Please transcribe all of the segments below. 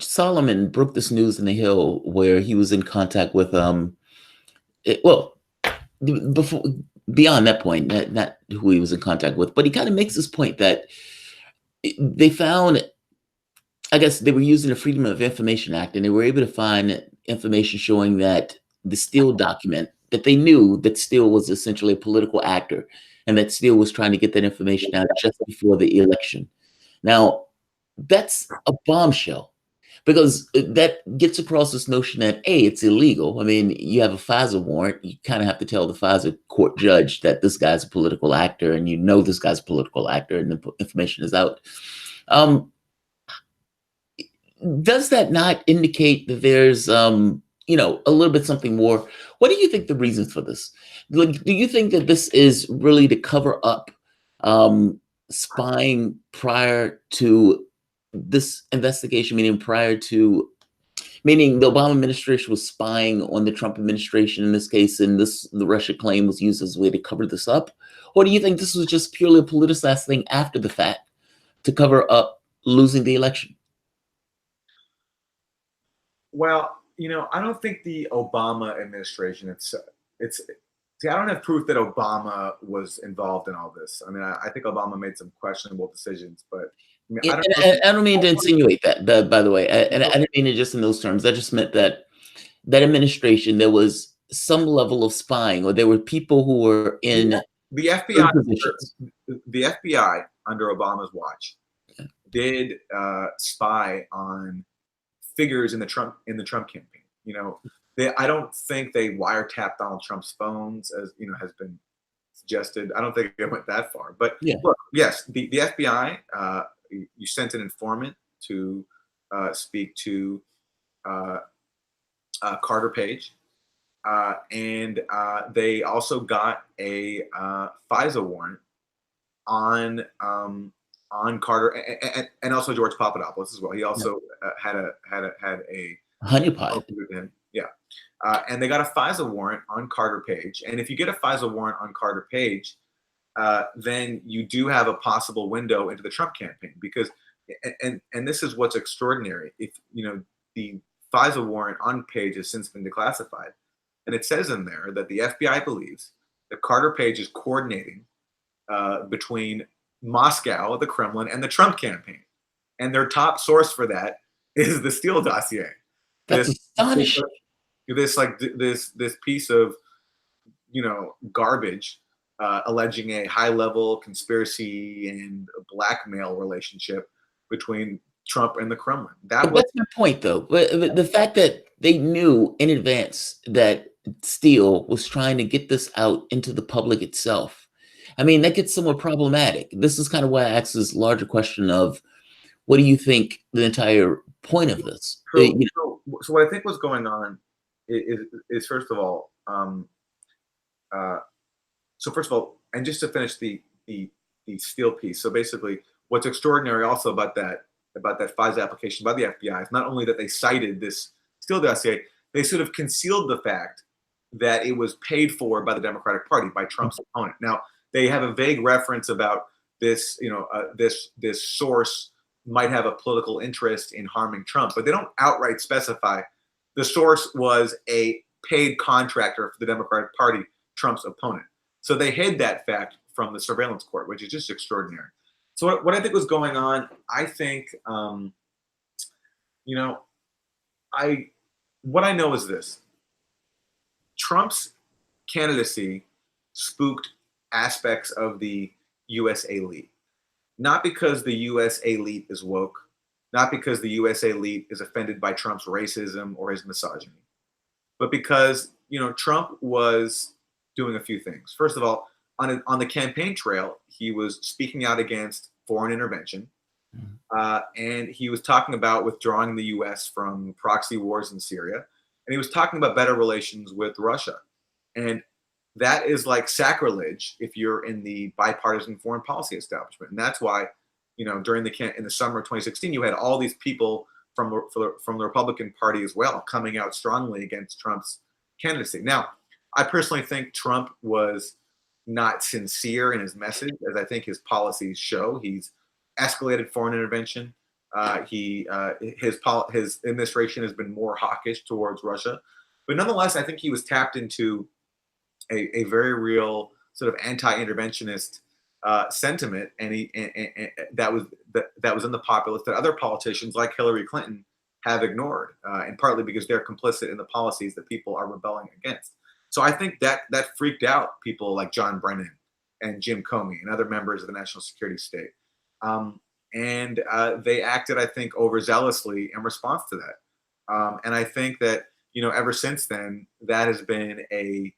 Solomon broke this news in the Hill where he was in contact with well, before beyond that point, not who he was in contact with, but he kind of makes this point that they found, I guess they were using the Freedom of Information Act, and they were able to find information showing that the Steele document, that they knew that Steele was essentially a political actor, and that Steele was trying to get that information out just before the election. Now, that's a bombshell because that gets across this notion that A, it's illegal. I mean, you have a FISA warrant. You kind of have to tell the FISA court judge that this guy's a political actor, and you know this guy's a political actor, and the information is out. Does that not indicate that there's, a little bit something more? What do you think the reasons for this? Like, do you think that this is really to cover up spying prior to this investigation, meaning the Obama administration was spying on the Trump administration in this case, and the Russia claim was used as a way to cover this up? Or do you think this was just purely a politicized thing after the fact to cover up losing the election? Well, I don't think the Obama administration, see, I don't have proof that Obama was involved in all this. I mean, I think Obama made some questionable decisions, but I mean, I don't mean to insinuate that, by the way. I didn't mean it just in those terms. I just meant that administration, there was some level of spying, or there were people who were in the FBI. The FBI under Obama's watch did spy on figures in the Trump campaign. I don't think they wiretapped Donald Trump's phones, as has been suggested. I don't think it went that far. But look, yes, the FBI, you sent an informant to speak to Carter Page, and they also got a FISA warrant on Carter and also George Papadopoulos as well. He also had a honeypot with him. Yeah. And they got a FISA warrant on Carter Page. And if you get a FISA warrant on Carter Page, then you do have a possible window into the Trump campaign, because and this is what's extraordinary. If the FISA warrant on Page has since been declassified, and it says in there that the FBI believes that Carter Page is coordinating between Moscow, the Kremlin, and the Trump campaign, and their top source for that is the Steele dossier. That's astonishing. This piece of garbage alleging a high-level conspiracy and blackmail relationship between Trump and the Kremlin. That's my point, though. But the fact that they knew in advance that Steele was trying to get this out into the public itself, I mean, that gets somewhat problematic. This is kind of why I asked this larger question of, what do you think the entire point of this? So what I think was going on is first of all, and just to finish the Steele piece. So basically, what's extraordinary also about that FISA application by the FBI is not only that they cited this Steele dossier, they sort of concealed the fact that it was paid for by the Democratic Party, by Trump's opponent. Now, they have a vague reference about this, this source might have a political interest in harming Trump, but they don't outright specify the source was a paid contractor for the Democratic Party, Trump's opponent. So they hid that fact from the surveillance court, which is just extraordinary. So what I think was going on, I think, what I know is this: Trump's candidacy spooked aspects of the U.S. elite. Not because the U.S. elite is woke, not because the U.S. elite is offended by Trump's racism or his misogyny, but because, Trump was doing a few things. First of all, on the campaign trail, he was speaking out against foreign intervention, and he was talking about withdrawing the U.S. from proxy wars in Syria, and he was talking about better relations with Russia. And that is like sacrilege if you're in the bipartisan foreign policy establishment. And that's why, in the summer of 2016, you had all these people from the Republican Party as well coming out strongly against Trump's candidacy. Now, I personally think Trump was not sincere in his message, as I think his policies show. He's escalated foreign intervention. His administration has been more hawkish towards Russia, but nonetheless, I think he was tapped into a very real sort of anti-interventionist sentiment, and that was in the populace that other politicians like Hillary Clinton have ignored, and partly because they're complicit in the policies that people are rebelling against. So I think that freaked out people like John Brennan and Jim Comey and other members of the national security state, and they acted, I think, overzealously in response to that. And I think that ever since then, that has been a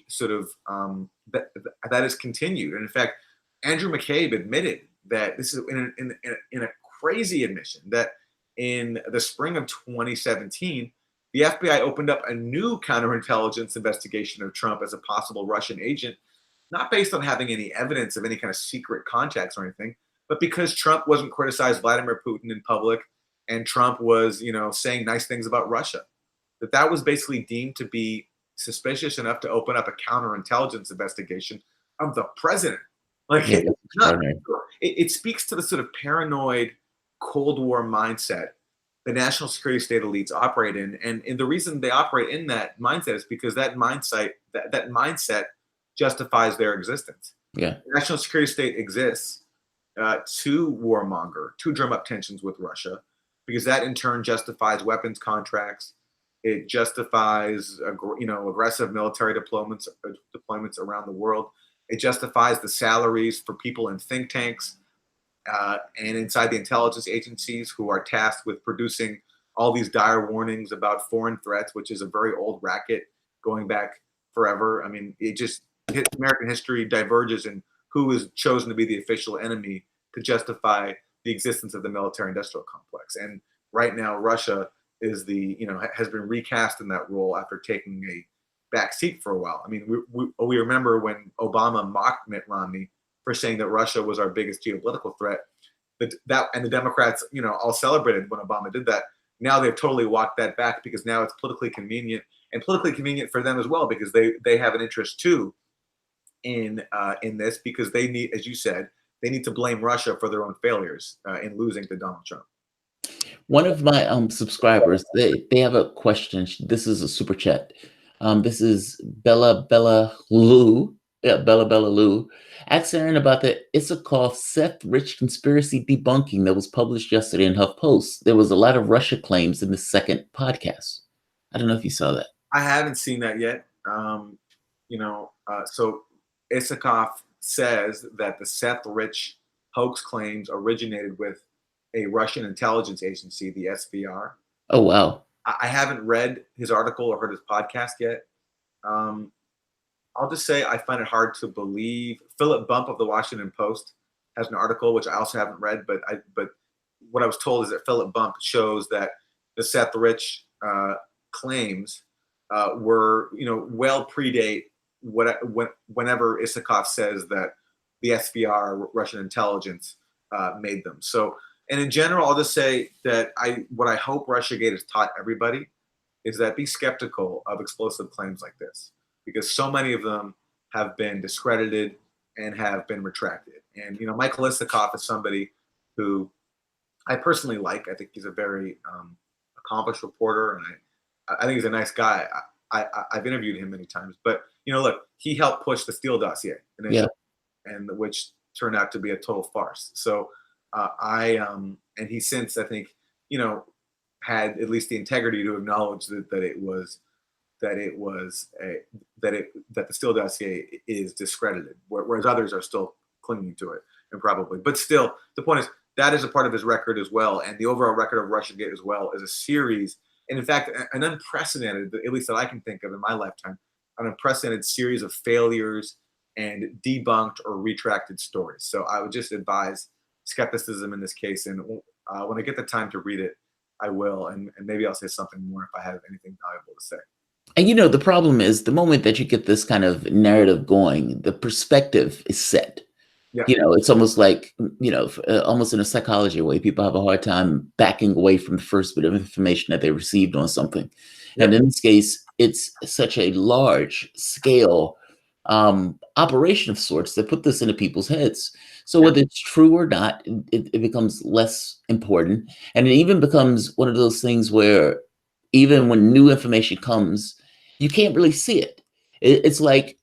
sort of that has continued. And in fact, Andrew McCabe admitted that this is in a crazy admission that in the spring of 2017, the FBI opened up a new counterintelligence investigation of Trump as a possible Russian agent, not based on having any evidence of any kind of secret contacts or anything, but because Trump wasn't criticized Vladimir Putin in public, and Trump was, saying nice things about Russia. That was basically deemed to be suspicious enough to open up a counterintelligence investigation of the president. Like, Yeah, that's extraordinary. it speaks to the sort of paranoid Cold War mindset the national security state elites operate in, and the reason they operate in that mindset is because that mindset justifies their existence. Yeah. The national security state exists to warmonger, to drum up tensions with Russia, because that in turn justifies weapons contracts. It justifies, aggressive military deployments around the world. It justifies the salaries for people in think tanks and inside the intelligence agencies who are tasked with producing all these dire warnings about foreign threats, which is a very old racket going back forever. I mean, American history diverges in who is chosen to be the official enemy to justify the existence of the military-industrial complex. And right now, Russia is has been recast in that role after taking a back seat for a while. I mean, we remember when Obama mocked Mitt Romney for saying that Russia was our biggest geopolitical threat. And the Democrats, all celebrated when Obama did that. Now they've totally walked that back because now it's politically convenient, and politically convenient for them as well, because they have an interest too in this, because they need, as you said, they need to blame Russia for their own failures in losing to Donald Trump. One of my subscribers, they have a question. This is a super chat. This is Bella Lou. Yeah, Bella Lou. Asked Aaron about the Isikoff Seth Rich conspiracy debunking that was published yesterday in HuffPost. There was a lot of Russia claims in the second podcast. I don't know if you saw that. I haven't seen that yet. So Isikoff says that the Seth Rich hoax claims originated with a Russian intelligence agency, the SVR. Oh, wow. I haven't read his article or heard his podcast yet. I'll just say I find it hard to believe. Philip Bump of the Washington Post has an article, which I also haven't read, but what I was told is that Philip Bump shows that the Seth Rich claims were, well predate whenever Isikoff says that the SVR, Russian intelligence, made them. So, and in general, I'll just say that what I hope Russiagate has taught everybody is that be skeptical of explosive claims like this, because so many of them have been discredited and have been retracted. And, Michael Isikoff is somebody who I personally like. I think he's a very accomplished reporter, and I think he's a nice guy. I've interviewed him many times, but, look, he helped push the Steele dossier initially, and which turned out to be a total farce. So and he since, I think, had at least the integrity to acknowledge that the Steele dossier is discredited, whereas others are still clinging to it, and probably. But still, the point is that is a part of his record as well, and the overall record of Russiagate as well is a series, and in fact, an unprecedented, at least that I can think of in my lifetime, an unprecedented series of failures and debunked or retracted stories. So I would just advise skepticism in this case, and when I get the time to read it, I will, and maybe I'll say something more if I have anything valuable to say. And the problem is the moment that you get this kind of narrative going, the perspective is set. Yeah. It's almost like, almost in a psychology way, people have a hard time backing away from the first bit of information that they received on something. Yep. And in this case, it's such a large scale operation of sorts that put this into people's heads. So Yeah. whether it's true or not, it becomes less important. And it even becomes one of those things where even when new information comes, you can't really see it. It's like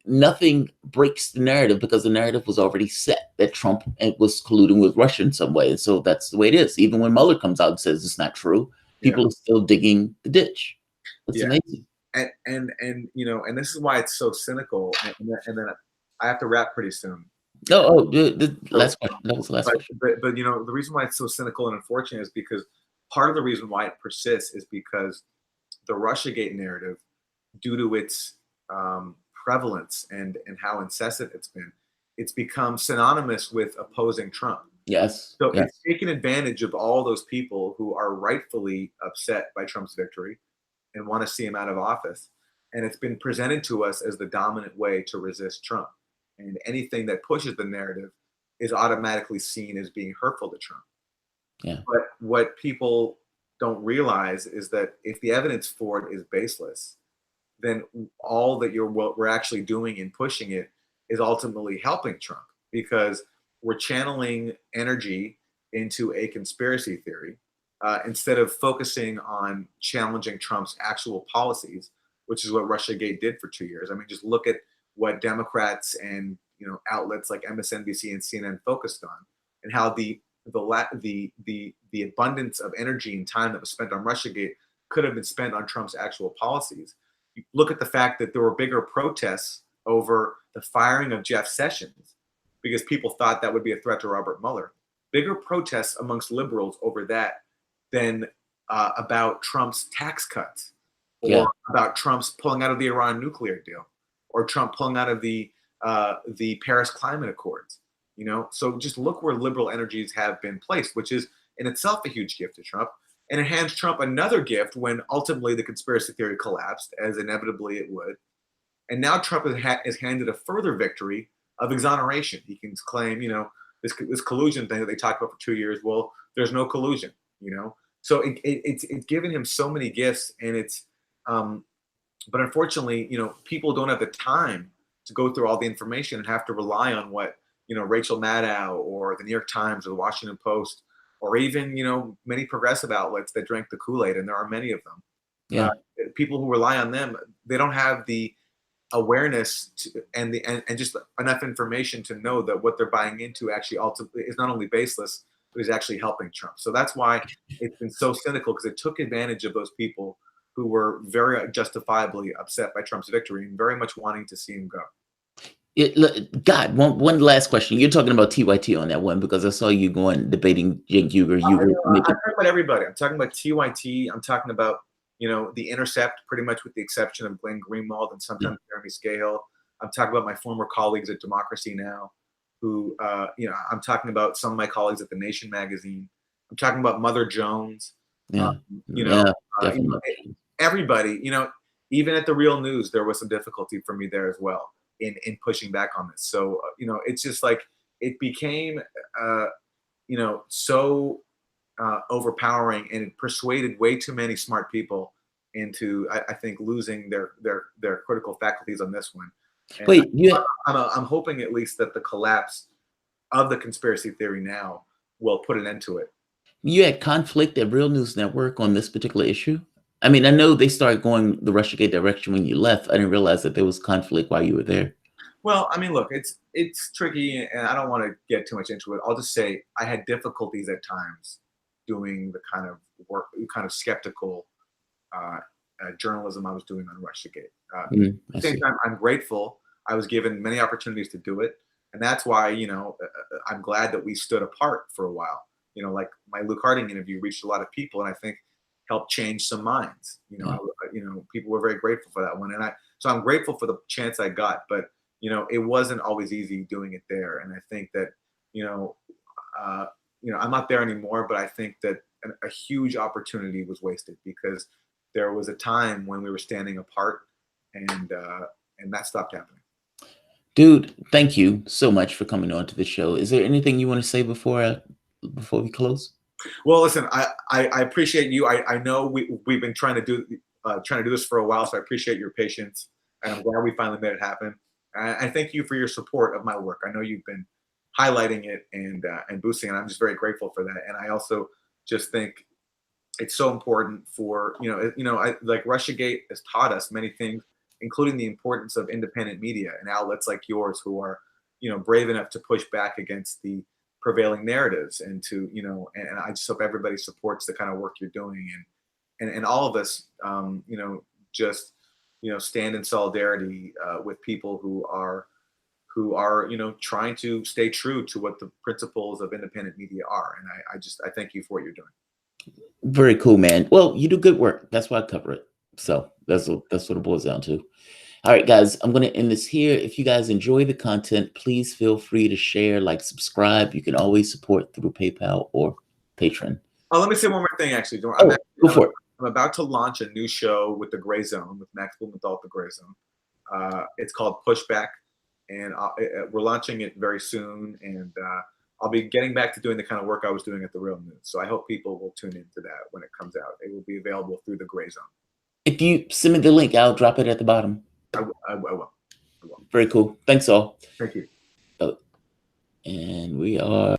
nothing breaks the narrative because the narrative was already set that Trump was colluding with Russia in some way. And so that's the way it is. Even when Mueller comes out and says it's not true, Yeah. people are still digging the ditch. It's Yeah. amazing. And and this is why it's so cynical. And then I have to wrap pretty soon. The So, last question. That was the last but question. but the reason why it's so cynical and unfortunate is because part of the reason why it persists is because the Russiagate narrative, due to its prevalence and how incessant it's become synonymous with opposing Trump. Yes. So Yes. it's taken advantage of all those people who are rightfully upset by Trump's victory and want to see him out of office. And it's been presented to us as the dominant way to resist Trump. And anything that pushes the narrative is automatically seen as being hurtful to Trump. Yeah. But what people don't realize is that if the evidence for it is baseless, then all that what we're actually doing in pushing it is ultimately helping Trump because we're channeling energy into a conspiracy theory instead of focusing on challenging Trump's actual policies, which is what Russiagate did for 2 years. I mean, just look at what Democrats and outlets like MSNBC and CNN focused on, and how the abundance of energy and time that was spent on Russiagate could have been spent on Trump's actual policies. You look at the fact that there were bigger protests over the firing of Jeff Sessions because people thought that would be a threat to Robert Mueller. Bigger protests amongst liberals over that than about Trump's tax cuts Yeah. or about Trump's pulling out of the Iran nuclear deal or Trump pulling out of the Paris Climate Accords. So just look where liberal energies have been placed, which is in itself a huge gift to Trump. And it hands Trump another gift when ultimately the conspiracy theory collapsed, as inevitably it would. And now Trump is handed a further victory of exoneration. He can claim, this collusion thing that they talked about for 2 years. Well, there's no collusion, So it's given him so many gifts, and but unfortunately, people don't have the time to go through all the information and have to rely on what Rachel Maddow or the New York Times or the Washington Post or even many progressive outlets that drank the Kool-Aid, and there are many of them. Yeah. People who rely on them, they don't have the awareness and just enough information to know that what they're buying into actually ultimately is not only baseless, but is actually helping Trump. So that's why it's been so cynical, because it took advantage of those people who were very justifiably upset by Trump's victory and very much wanting to see him go. God, one last question. You're talking about TYT on that one because I saw you going debating Cenk Uygur. You were I'm making talking about everybody. I'm talking about TYT. I'm talking about the Intercept, pretty much with the exception of Glenn Greenwald and sometimes Jeremy Scahill. I'm talking about my former colleagues at Democracy Now, who I'm talking about some of my colleagues at The Nation magazine. I'm talking about Mother Jones. yeah, You know, yeah, uh, you know, definitely. everybody. Even at the Real News, there was some difficulty for me there as well in pushing back on this. So it's just like it became so overpowering, and it persuaded way too many smart people into I think losing their critical faculties on this one. And Wait, I'm hoping at least that the collapse of the conspiracy theory now will put an end to it. you had conflict at Real News Network on this particular issue? I mean, I know they started going the Russiagate direction when you left. I didn't realize that there was conflict while you were there. Well, I mean, look, it's tricky, and I don't want to get too much into it. I'll just say I had difficulties at times doing the kind of work, kind of skeptical journalism I was doing on Russiagate. At I the same see. time, I'm grateful I was given many opportunities to do it, and that's why I'm glad that we stood apart for a while. Like my Luke Harding interview reached a lot of people, and I think helped change some minds. Yeah. People were very grateful for that one, and so I'm grateful for the chance I got, but it wasn't always easy doing it there, and I think that I'm not there anymore, but I think that a huge opportunity was wasted because there was a time when we were standing apart, and that stopped happening. Dude, thank you so much for coming on to the show. Is there anything you want to say before we close? Well, listen, I appreciate you. I know we've been trying to do this for a while, so I appreciate your patience, and I'm glad we finally made it happen. I thank you for your support of my work. I know you've been highlighting it and boosting it. I'm just very grateful for that. And I also just think it's so important for like Russiagate has taught us many things, including the importance of independent media and outlets like yours who are brave enough to push back against the prevailing narratives and to and I just hope everybody supports the kind of work you're doing and all of us just stand in solidarity with people who are trying to stay true to what the principles of independent media are. And I thank you for what you're doing. Very cool, man. Well, you do good work. That's why I cover it. So that's what it boils down to. All right, guys, I'm going to end this here. If you guys enjoy the content, please feel free to share, like, subscribe. You can always support through PayPal or Patreon. Oh, let me say one more thing, actually. Go for it. I'm about to launch a new show with the Gray Zone, with Max Blumenthal, the Gray Zone. It's called Pushback, and we're launching it very soon. And I'll be getting back to doing the kind of work I was doing at the Real News. So I hope people will tune into that when it comes out. It will be available through the Gray Zone. If you send me the link, I'll drop it at the bottom. I will. Very cool. Thanks all. Thank you. And we are